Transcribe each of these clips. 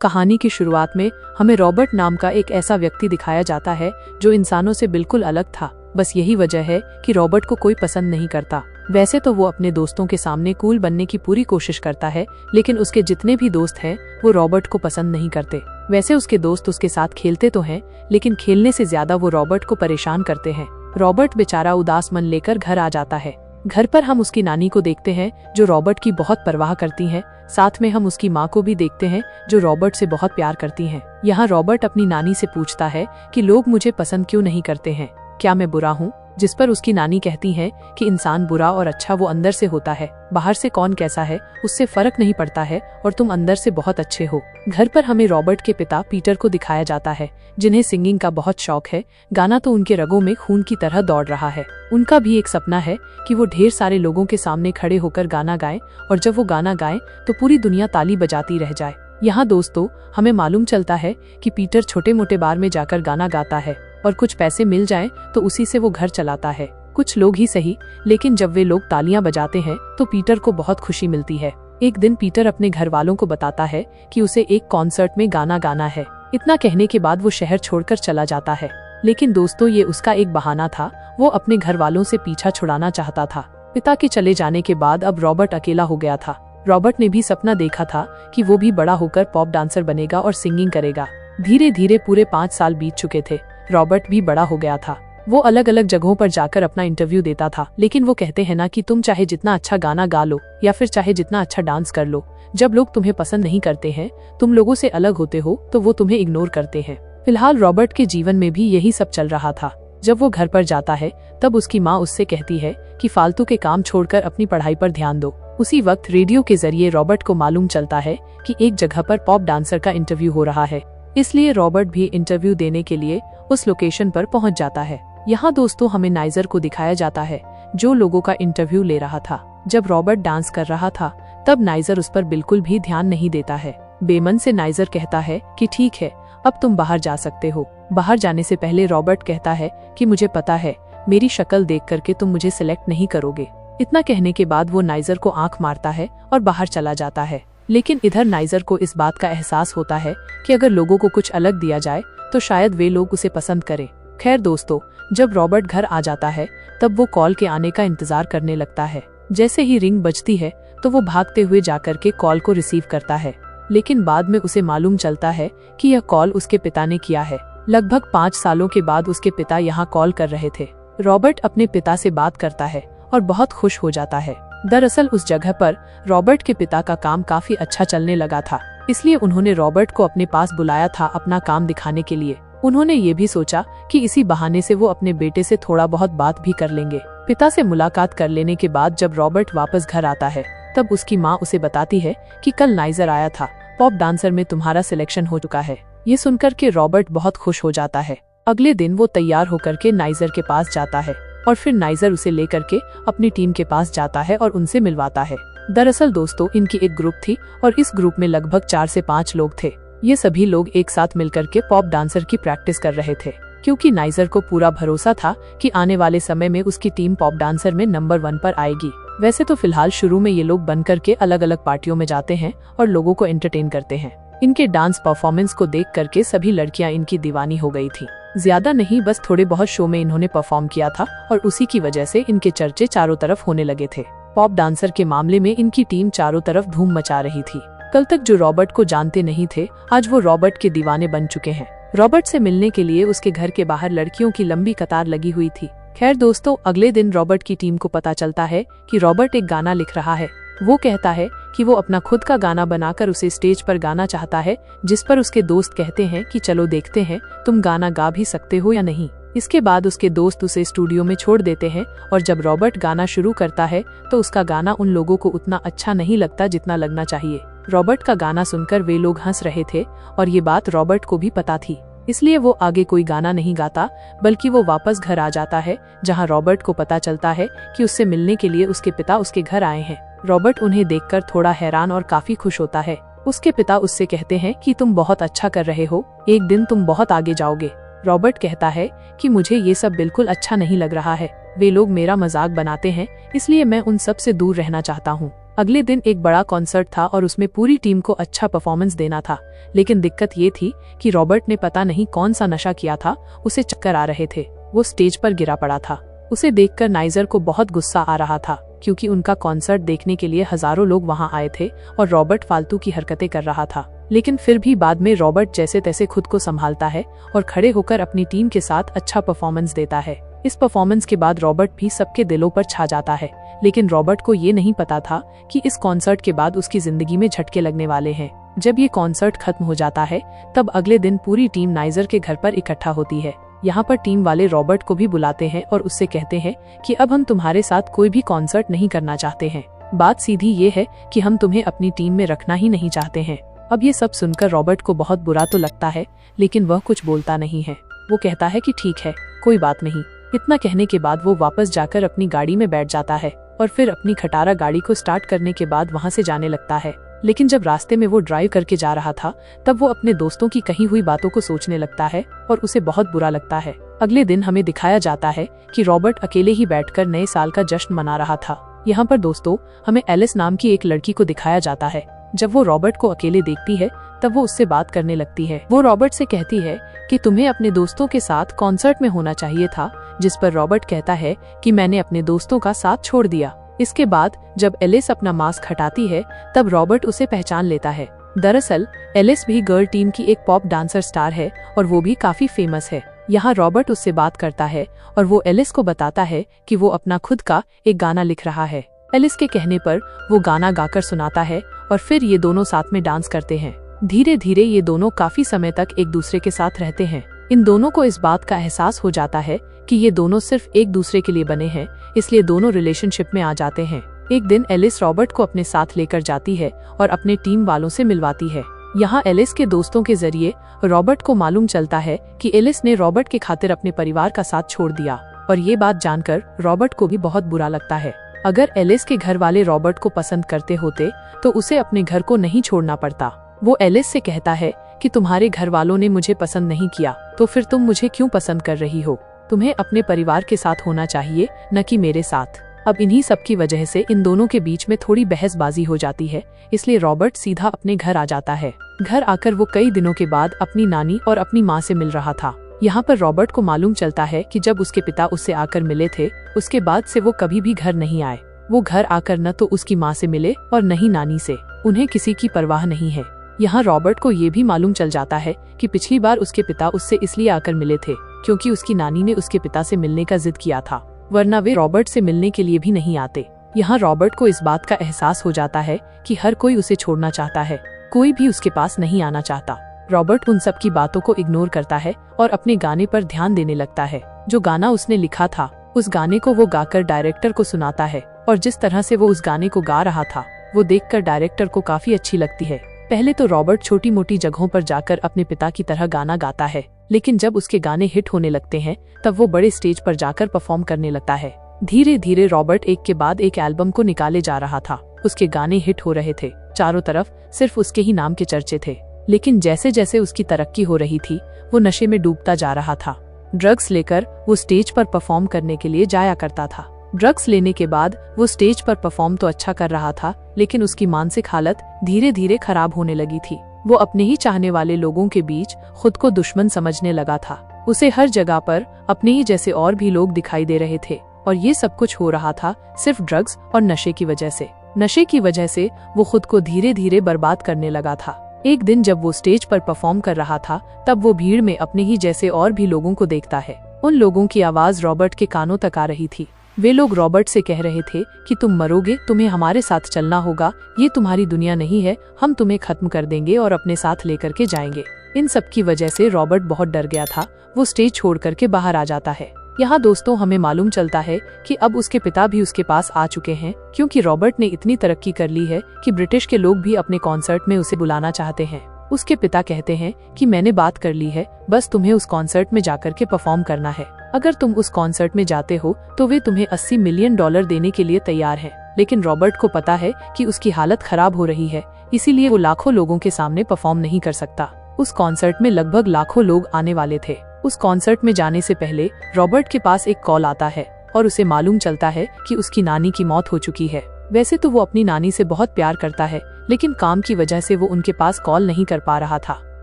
कहानी की शुरुआत में हमें रॉबर्ट नाम का एक ऐसा व्यक्ति दिखाया जाता है जो इंसानों से बिल्कुल अलग था। बस यही वजह है कि रॉबर्ट को कोई पसंद नहीं करता। वैसे तो वो अपने दोस्तों के सामने कूल बनने की पूरी कोशिश करता है, लेकिन उसके जितने भी दोस्त हैं वो रॉबर्ट को पसंद नहीं करते। वैसे उसके दोस्त उसके साथ खेलते तो हैं, लेकिन खेलने से ज्यादा वो रॉबर्ट को परेशान करते हैं। रॉबर्ट बेचारा उदास मन लेकर घर आ जाता है। घर पर हम उसकी नानी को देखते हैं जो रॉबर्ट की बहुत परवाह करती हैं। साथ में हम उसकी माँ को भी देखते हैं जो रॉबर्ट से बहुत प्यार करती हैं। यहाँ रॉबर्ट अपनी नानी से पूछता है कि लोग मुझे पसंद क्यों नहीं करते हैं, क्या मैं बुरा हूँ? जिस पर उसकी नानी कहती है कि इंसान बुरा और अच्छा वो अंदर से होता है, बाहर से कौन कैसा है उससे फर्क नहीं पड़ता है और तुम अंदर से बहुत अच्छे हो। घर पर हमें रॉबर्ट के पिता पीटर को दिखाया जाता है, जिन्हें सिंगिंग का बहुत शौक है। गाना तो उनके रगों में खून की तरह दौड़ रहा है। उनका भी एक सपना है कि वो ढेर सारे लोगों के सामने खड़े होकर गाना गाएं, और जब वो गाना गाएं तो पूरी दुनिया ताली बजाती रह जाए। यहाँ दोस्तों हमें मालूम चलता है कि पीटर छोटे मोटे बार में जाकर गाना गाता है और कुछ पैसे मिल जाएं तो उसी से वो घर चलाता है। कुछ लोग ही सही, लेकिन जब वे लोग तालियां बजाते हैं तो पीटर को बहुत खुशी मिलती है। एक दिन पीटर अपने घर वालों को बताता है कि उसे एक कॉन्सर्ट में गाना गाना है। इतना कहने के बाद वो शहर छोड़कर चला जाता है, लेकिन दोस्तों ये उसका एक बहाना था। वो अपने घर वालों से पीछा छुड़ाना चाहता था। पिता के चले जाने के बाद अब रॉबर्ट अकेला हो गया था। रॉबर्ट ने भी सपना देखा था कि वो भी बड़ा होकर पॉप डांसर बनेगा और सिंगिंग करेगा। धीरे धीरे पूरे 5 साल बीत चुके थे। रॉबर्ट भी बड़ा हो गया था। वो अलग अलग जगहों पर जाकर अपना इंटरव्यू देता था, लेकिन वो कहते हैं ना कि तुम चाहे जितना अच्छा गाना गा लो या फिर चाहे जितना अच्छा डांस कर लो, जब लोग तुम्हें पसंद नहीं करते हैं, तुम लोगों से अलग होते हो, तो वो तुम्हें इग्नोर करते हैं। फिलहाल रॉबर्ट के जीवन में भी यही सब चल रहा था। जब वो घर पर जाता है तब उसकी माँ उससे कहती है कि फालतू के काम छोड़कर अपनी पढ़ाई पर ध्यान दो। उसी वक्त रेडियो के जरिए रॉबर्ट को मालूम चलता है कि एक जगह पर पॉप डांसर का इंटरव्यू हो रहा है। इसलिए रॉबर्ट भी इंटरव्यू देने के लिए उस लोकेशन पर पहुंच जाता है। यहाँ दोस्तों हमें नाइजर को दिखाया जाता है जो लोगों का इंटरव्यू ले रहा था। जब रॉबर्ट डांस कर रहा था तब नाइजर उस पर बिल्कुल भी ध्यान नहीं देता है। बेमन से नाइजर कहता है कि ठीक है, अब तुम बाहर जा सकते हो। बाहर जाने से पहले रॉबर्ट कहता है कि मुझे पता है मेरी शक्ल देख करके तुम मुझे सिलेक्ट नहीं करोगे। इतना कहने के बाद वो नाइजर को आंख मारता है और बाहर चला जाता है। लेकिन इधर नाइजर को इस बात का एहसास होता है कि अगर लोगों को कुछ अलग दिया जाए तो शायद वे लोग उसे पसंद करें। खैर दोस्तों, जब रॉबर्ट घर आ जाता है तब वो कॉल के आने का इंतजार करने लगता है। जैसे ही रिंग बजती है तो वो भागते हुए जाकर के कॉल को रिसीव करता है, लेकिन बाद में उसे मालूम चलता है कि यह कॉल उसके पिता ने किया है। लगभग 5 सालों के बाद उसके पिता यहाँ कॉल कर रहे थे। रॉबर्ट अपने पिता से बात करता है और बहुत खुश हो जाता है। दरअसल उस जगह पर रॉबर्ट के पिता का काम काफी अच्छा चलने लगा था, इसलिए उन्होंने रॉबर्ट को अपने पास बुलाया था अपना काम दिखाने के लिए। उन्होंने ये भी सोचा कि इसी बहाने से वो अपने बेटे से थोड़ा बहुत बात भी कर लेंगे। पिता से मुलाकात कर लेने के बाद जब रॉबर्ट वापस घर आता है तब उसकी माँ उसे बताती है कि कल नाइजर आया था, पॉप डांसर में तुम्हारा सिलेक्शन हो चुका है। ये सुनकर के रॉबर्ट बहुत खुश हो जाता है। अगले दिन वो तैयार होकर के नाइजर के पास जाता है और फिर नाइजर उसे लेकर के अपनी टीम के पास जाता है और उनसे मिलवाता है। दरअसल दोस्तों इनकी एक ग्रुप थी और इस ग्रुप में लगभग 4 से 5 लोग थे। ये सभी लोग एक साथ मिलकर के पॉप डांसर की प्रैक्टिस कर रहे थे, क्योंकि नाइजर को पूरा भरोसा था कि आने वाले समय में उसकी टीम पॉप डांसर में नंबर 1 पर आएगी। वैसे तो फिलहाल शुरू में ये लोग बनकर के अलग अलग पार्टियों में जाते हैं और लोगों को एंटरटेन करते हैं। इनके डांस परफॉर्मेंस को देख करके सभी लड़कियां इनकी दीवानी हो गई थी। ज्यादा नहीं, बस थोड़े बहुत शो में इन्होंने परफॉर्म किया था और उसी की वजह से इनके चर्चे चारों तरफ होने लगे थे। पॉप डांसर के मामले में इनकी टीम चारों तरफ धूम मचा रही थी। कल तक जो रॉबर्ट को जानते नहीं थे, आज वो रॉबर्ट के दीवाने बन चुके हैं। रॉबर्ट से मिलने के लिए उसके घर के बाहर लड़कियों की लंबी कतार लगी हुई थी। खैर दोस्तों, अगले दिन रॉबर्ट की टीम को पता चलता है कि रॉबर्ट एक गाना लिख रहा है। वो कहता है कि वो अपना खुद का गाना बनाकर उसे स्टेज पर गाना चाहता है, जिस पर उसके दोस्त कहते हैं कि चलो देखते हैं तुम गाना गा भी सकते हो या नहीं। इसके बाद उसके दोस्त उसे स्टूडियो में छोड़ देते हैं और जब रॉबर्ट गाना शुरू करता है तो उसका गाना उन लोगों को उतना अच्छा नहीं लगता जितना लगना चाहिए। रॉबर्ट का गाना सुनकर वे लोग हंस रहे थे और ये बात रॉबर्ट को भी पता थी, इसलिए वो आगे कोई गाना नहीं गाता, बल्कि वो वापस घर आ जाता है, जहाँ रॉबर्ट को पता चलता है कि उससे मिलने के लिए उसके पिता उसके घर आए हैं। रॉबर्ट उन्हें देखकर थोड़ा हैरान और काफी खुश होता है। उसके पिता उससे कहते हैं कि तुम बहुत अच्छा कर रहे हो, एक दिन तुम बहुत आगे जाओगे। रॉबर्ट कहता है कि मुझे ये सब बिल्कुल अच्छा नहीं लग रहा है, वे लोग मेरा मजाक बनाते हैं, इसलिए मैं उन सब से दूर रहना चाहता हूँ। अगले दिन एक बड़ा कॉन्सर्ट था और उसमें पूरी टीम को अच्छा परफॉर्मेंस देना था, लेकिन दिक्कत ये थी कि रॉबर्ट ने पता नहीं कौन सा नशा किया था, उसे चक्कर आ रहे थे। वो स्टेज पर गिरा पड़ा था। उसे देखकर नाइजर को बहुत गुस्सा आ रहा था, क्योंकि उनका कॉन्सर्ट देखने के लिए हजारों लोग वहां आए थे और रॉबर्ट फालतू की हरकतें कर रहा था। लेकिन फिर भी बाद में रॉबर्ट जैसे तैसे खुद को संभालता है और खड़े होकर अपनी टीम के साथ अच्छा परफॉर्मेंस देता है। इस परफॉर्मेंस के बाद रॉबर्ट भी सबके दिलों पर छा जाता है, लेकिन रॉबर्ट को ये नहीं पता था कि इस कॉन्सर्ट के बाद उसकी जिंदगी में झटके लगने वाले हैं। जब ये कॉन्सर्ट खत्म हो जाता है तब अगले दिन पूरी टीम नाइजर के घर पर इकट्ठा होती है। यहाँ पर टीम वाले रॉबर्ट को भी बुलाते हैं और उससे कहते हैं कि अब हम तुम्हारे साथ कोई भी कॉन्सर्ट नहीं करना चाहते हैं। बात सीधी ये है कि हम तुम्हें अपनी टीम में रखना ही नहीं चाहते हैं। अब ये सब सुनकर रॉबर्ट को बहुत बुरा तो लगता है, लेकिन वह कुछ बोलता नहीं है। वो कहता है कि ठीक है, कोई बात नहीं। इतना कहने के बाद वो वापस जाकर अपनी गाड़ी में बैठ जाता है और फिर अपनी खटारा गाड़ी को स्टार्ट करने के बाद वहाँ से जाने लगता है। लेकिन जब रास्ते में वो ड्राइव करके जा रहा था तब वो अपने दोस्तों की कही हुई बातों को सोचने लगता है और उसे बहुत बुरा लगता है। अगले दिन हमें दिखाया जाता है कि रॉबर्ट अकेले ही बैठकर नए साल का जश्न मना रहा था। यहाँ पर दोस्तों हमें एलिस नाम की एक लड़की को दिखाया जाता है। जब वो रॉबर्ट को अकेले देखती है तब वो उससे बात करने लगती है। वो रॉबर्ट से कहती है कि तुम्हें अपने दोस्तों के साथ कॉन्सर्ट में होना चाहिए था, जिस पर रॉबर्ट कहता है कि मैंने अपने दोस्तों का साथ छोड़ दिया। इसके बाद जब एलिस अपना मास्क हटाती है तब रॉबर्ट उसे पहचान लेता है। दरअसल एलिस भी गर्ल टीम की एक पॉप डांसर स्टार है और वो भी काफी फेमस है। यहाँ रॉबर्ट उससे बात करता है और वो एलिस को बताता है कि वो अपना खुद का एक गाना लिख रहा है। एलिस के कहने पर वो गाना गाकर सुनाता है और फिर ये दोनों साथ में डांस करते हैं। धीरे धीरे ये दोनों काफी समय तक एक दूसरे के साथ रहते हैं। इन दोनों को इस बात का एहसास हो जाता है कि ये दोनों सिर्फ एक दूसरे के लिए बने हैं, इसलिए दोनों रिलेशनशिप में आ जाते हैं। एक दिन एलिस रॉबर्ट को अपने साथ लेकर जाती है और अपने टीम वालों से मिलवाती है। यहाँ एलिस के दोस्तों के जरिए रॉबर्ट को मालूम चलता है कि एलिस ने रॉबर्ट के खातिर अपने परिवार का साथ छोड़ दिया, और ये बात जानकर रॉबर्ट को भी बहुत बुरा लगता है। अगर एलिस के घर वाले रॉबर्ट को पसंद करते होते तो उसे अपने घर को नहीं छोड़ना पड़ता। वो एलिस से कहता है कि तुम्हारे घर वालों ने मुझे पसंद नहीं किया, तो फिर तुम मुझे क्यों पसंद कर रही हो? तुम्हें अपने परिवार के साथ होना चाहिए, न कि मेरे साथ। अब इन्हीं सब की वजह से इन दोनों के बीच में थोड़ी बहसबाजी हो जाती है, इसलिए रॉबर्ट सीधा अपने घर आ जाता है। घर आकर वो कई दिनों के बाद अपनी नानी और अपनी माँ से मिल रहा था। यहाँ पर रॉबर्ट को मालूम चलता है कि जब उसके पिता उससे आकर मिले थे, उसके बाद से वो कभी भी घर नहीं आए। वो घर आकर न तो उसकी माँ से मिले और न ही नानी से। उन्हें किसी की परवाह नहीं है। यहाँ रॉबर्ट को ये भी मालूम चल जाता है कि पिछली बार उसके पिता उससे इसलिए आकर मिले थे क्योंकि उसकी नानी ने उसके पिता से मिलने का जिद किया था, वरना वे रॉबर्ट से मिलने के लिए भी नहीं आते। यहाँ रॉबर्ट को इस बात का एहसास हो जाता है कि हर कोई उसे छोड़ना चाहता है, कोई भी उसके पास नहीं आना चाहता। रॉबर्ट उन सब की बातों को इग्नोर करता है और अपने गाने पर ध्यान देने लगता है। जो गाना उसने लिखा था उस गाने को वो गाकर डायरेक्टर को सुनाता है, और जिस तरह से वो उस गाने को गा रहा था वो देखकर डायरेक्टर को काफी अच्छी लगती है। पहले तो रॉबर्ट छोटी मोटी जगहों पर जाकर अपने पिता की तरह गाना गाता है, लेकिन जब उसके गाने हिट होने लगते हैं तब वो बड़े स्टेज पर जाकर परफॉर्म करने लगता है। धीरे धीरे रॉबर्ट एक के बाद एक एल्बम को निकाले जा रहा था। उसके गाने हिट हो रहे थे, चारों तरफ सिर्फ उसके ही नाम के चर्चे थे। लेकिन जैसे जैसे उसकी तरक्की हो रही थी वो नशे में डूबता जा रहा था। ड्रग्स लेकर वो स्टेज पर परफॉर्म करने के लिए जाया करता था। ड्रग्स लेने के बाद वो स्टेज पर परफॉर्म तो अच्छा कर रहा था, लेकिन उसकी मानसिक हालत धीरे धीरे खराब होने लगी थी। वो अपने ही चाहने वाले लोगों के बीच खुद को दुश्मन समझने लगा था। उसे हर जगह पर अपने ही जैसे और भी लोग दिखाई दे रहे थे, और ये सब कुछ हो रहा था सिर्फ ड्रग्स और नशे की वजह से। नशे की वजह से वो खुद को धीरे धीरे बर्बाद करने लगा था। एक दिन जब वो स्टेज पर परफॉर्म कर रहा था तब वो भीड़ में अपने ही जैसे और भी लोगों को देखता है। उन लोगों की आवाज रॉबर्ट के कानों तक आ रही थी। वे लोग रॉबर्ट से कह रहे थे कि तुम मरोगे, तुम्हें हमारे साथ चलना होगा, ये तुम्हारी दुनिया नहीं है, हम तुम्हें खत्म कर देंगे और अपने साथ लेकर के जाएंगे। इन सब की वजह से रॉबर्ट बहुत डर गया था। वो स्टेज छोड़ करके बाहर आ जाता है। यहाँ दोस्तों हमें मालूम चलता है कि अब उसके पिता भी उसके पास आ चुके हैं, क्योंकि रॉबर्ट ने इतनी तरक्की कर ली है कि ब्रिटिश के लोग भी अपने कॉन्सर्ट में उसे बुलाना चाहते हैं। उसके पिता कहते हैं कि मैंने बात कर ली है, बस तुम्हें उस कॉन्सर्ट में जाकर के परफॉर्म करना है। अगर तुम उस कॉन्सर्ट में जाते हो तो वे तुम्हें $80 मिलियन देने के लिए तैयार हैं। लेकिन रॉबर्ट को पता है कि उसकी हालत खराब हो रही है, इसीलिए वो लाखों लोगों के सामने परफॉर्म नहीं कर सकता। उस कॉन्सर्ट में लगभग लाखों लोग आने वाले थे। उस कॉन्सर्ट में जाने से पहले रॉबर्ट के पास एक कॉल आता है और उसे मालूम चलता है कि उसकी नानी की मौत हो चुकी है। वैसे तो वो अपनी नानी से बहुत प्यार करता है, लेकिन काम की वजह से वो उनके पास कॉल नहीं कर पा रहा था।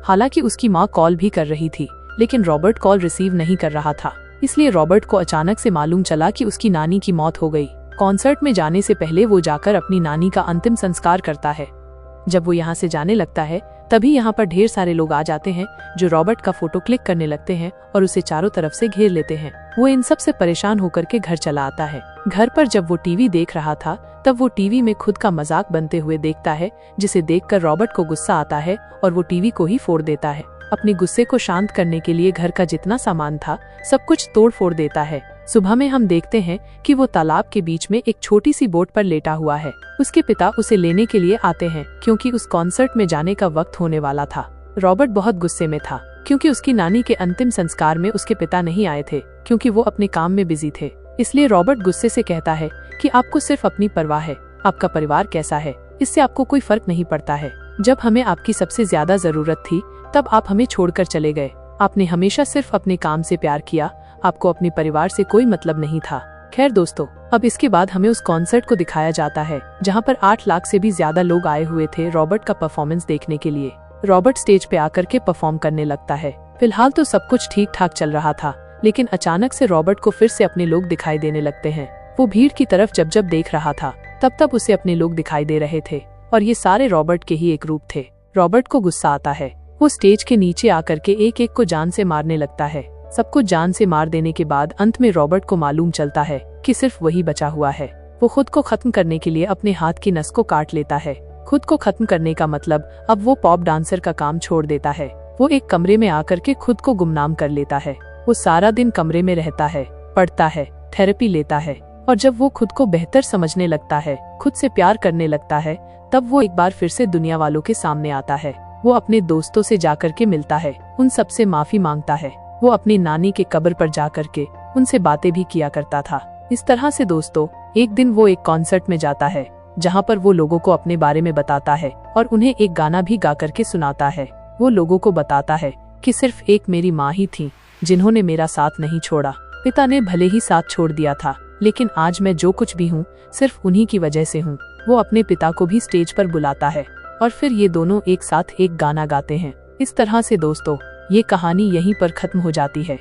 हालांकि उसकी माँ कॉल भी कर रही थी, लेकिन रॉबर्ट कॉल रिसीव नहीं कर रहा था। इसलिए रॉबर्ट को अचानक से मालूम चला कि उसकी नानी की मौत हो गई। कॉन्सर्ट में जाने से पहले वो जाकर अपनी नानी का अंतिम संस्कार करता है। जब वो यहाँ से जाने लगता है, तभी यहाँ पर ढेर सारे लोग आ जाते हैं जो रॉबर्ट का फोटो क्लिक करने लगते हैं और उसे चारों तरफ से घेर लेते हैं। वो इन सब से परेशान होकर के घर चला आता है। घर पर जब वो टीवी देख रहा था, तब वो टीवी में खुद का मजाक बनते हुए देखता है, जिसे देखकर रॉबर्ट को गुस्सा आता है और वो टीवी को ही फोड़ देता है। अपने गुस्से को शांत करने के लिए घर का जितना सामान था सब कुछ तोड़ फोड़ देता है। सुबह में हम देखते हैं कि वो तालाब के बीच में एक छोटी सी बोट पर लेटा हुआ है। उसके पिता उसे लेने के लिए आते हैं क्योंकि उस कॉन्सर्ट में जाने का वक्त होने वाला था। रॉबर्ट बहुत गुस्से में था क्योंकि उसकी नानी के अंतिम संस्कार में उसके पिता नहीं आए थे क्योंकि वो अपने काम में बिजी थे। इसलिए रॉबर्ट गुस्से से कहता है कि आपको सिर्फ अपनी परवाह है, आपका परिवार कैसा है इससे आपको कोई फर्क नहीं पड़ता है। जब हमें आपकी सबसे ज्यादा जरूरत थी तब आप हमें छोड़कर चले गए। आपने हमेशा सिर्फ अपने काम से प्यार किया, आपको अपने परिवार से कोई मतलब नहीं था। खैर दोस्तों, अब इसके बाद हमें उस कॉन्सर्ट को दिखाया जाता है जहाँ पर 8 लाख से भी ज्यादा लोग आए हुए थे रॉबर्ट का परफॉर्मेंस देखने के लिए। रॉबर्ट स्टेज पे आकर के परफॉर्म करने लगता है। फिलहाल तो सब कुछ ठीक ठाक चल रहा था, लेकिन अचानक से रॉबर्ट को फिर से अपने लोग दिखाई देने लगते हैं। वो भीड़ की तरफ जब जब देख रहा था, तब तब उसे अपने लोग दिखाई दे रहे थे और ये सारे रॉबर्ट के ही एक रूप थे। रॉबर्ट को गुस्सा आता है। वो स्टेज के नीचे आकर के एक एक को जान से मारने लगता है। सबको जान से मार देने के बाद अंत में रॉबर्ट को मालूम चलता है कि सिर्फ वही बचा हुआ है। वो खुद को खत्म करने के लिए अपने हाथ की नस को काट लेता है। खुद को खत्म करने का मतलब अब वो पॉप डांसर का काम छोड़ देता है। वो एक कमरे में आकर के खुद को गुमनाम कर लेता है। वो सारा दिन कमरे में रहता है, पढ़ता है, थेरेपी लेता है और जब वो खुद को बेहतर समझने लगता है, खुद से प्यार करने लगता है, तब वो एक बार फिर से दुनिया वालों के सामने आता है। वो अपने दोस्तों से जाकर के मिलता है, उन सब से माफी मांगता है। वो अपनी नानी के कब्र पर जाकर के उनसे बातें भी किया करता था। इस तरह से दोस्तों, एक दिन वो एक कॉन्सर्ट में जाता है जहाँ पर वो लोगों को अपने बारे में बताता है और उन्हें एक गाना भी गा करके सुनाता है। वो लोगों को बताता है कि सिर्फ एक मेरी माँ ही थी जिन्होंने मेरा साथ नहीं छोड़ा। पिता ने भले ही साथ छोड़ दिया था, लेकिन आज मैं जो कुछ भी हूँ सिर्फ उन्हीं की वजह से हूँ। वो अपने पिता को भी स्टेज पर बुलाता है और फिर ये दोनों एक साथ एक गाना गाते हैं। इस तरह से दोस्तों, ये कहानी यहीं पर खत्म हो जाती है।